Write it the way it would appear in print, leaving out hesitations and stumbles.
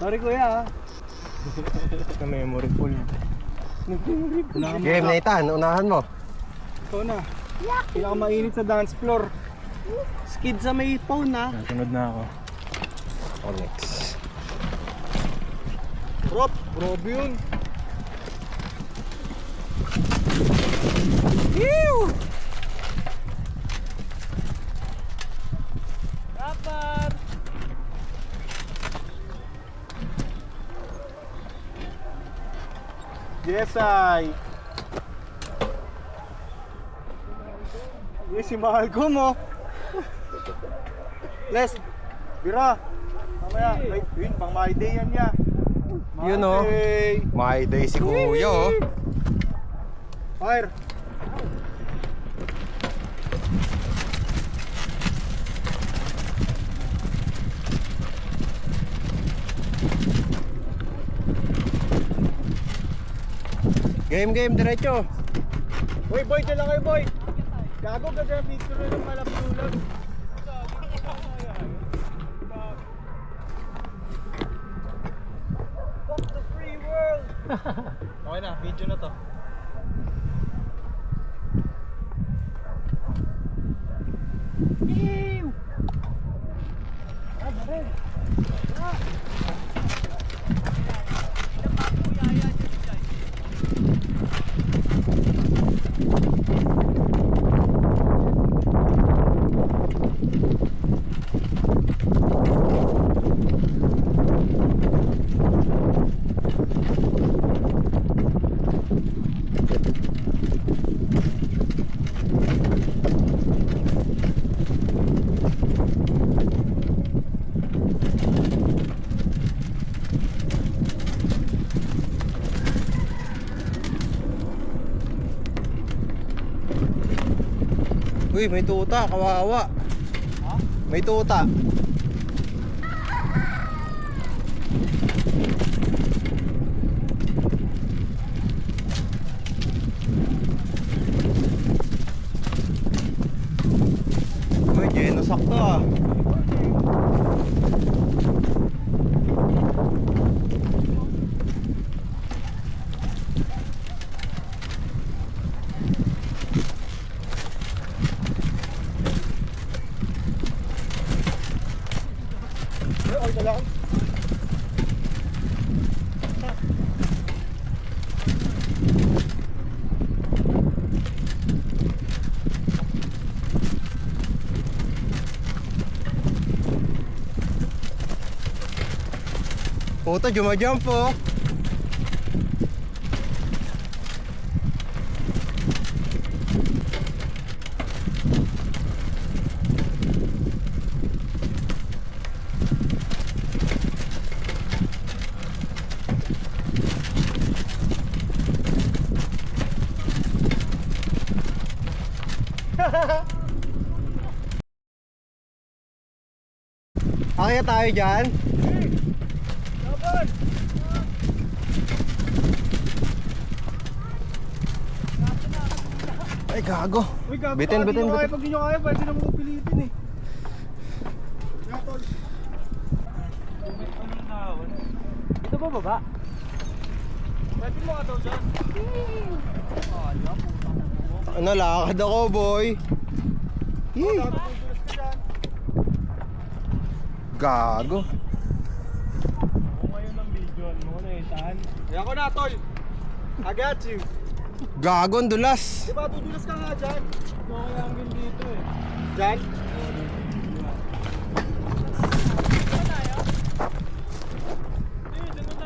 Sorry kuya. Sa memory full. Game, Nathan, unahan mo. Ikaw na. Pinakamainit sa dance floor. Skid sa may phone ha. Nasunod na ako. Onyx. Rob, grabe yun. Ew! Rapper! Yes, I. Yes, si mahal ko mo. Les, bira. Mamaya, yun, pang my day yan niya. Yun o. My day si kuya oh. Fire. Game, diretso. Boy, dyan lang kayo, boy. Gago, gagawin picture na ng malapsulag. Fuck the free world. Okay na, video na to. Uy, may tuta, kawawa. May tuta. Uy, Geno, sakto ah. Puta, jumajump po. Akaya tayo dyan. Laban! Ay, gago. Uy, gago, Bitin. Pag di nyo kaya, pwede na mong pilitin eh. Gatol. Dito ba baba? Pwede mo ka daw dyan. Ano, lakad ako, boy. Yee. Natutulas ka dyan. Gago. Ako ngayon ang video mo na itaan. Ayan ko na, tol. I got you. Gago, ang dulas. Diba, tutulas ka nga dyan. Ito kaya ang dito eh. Dyan?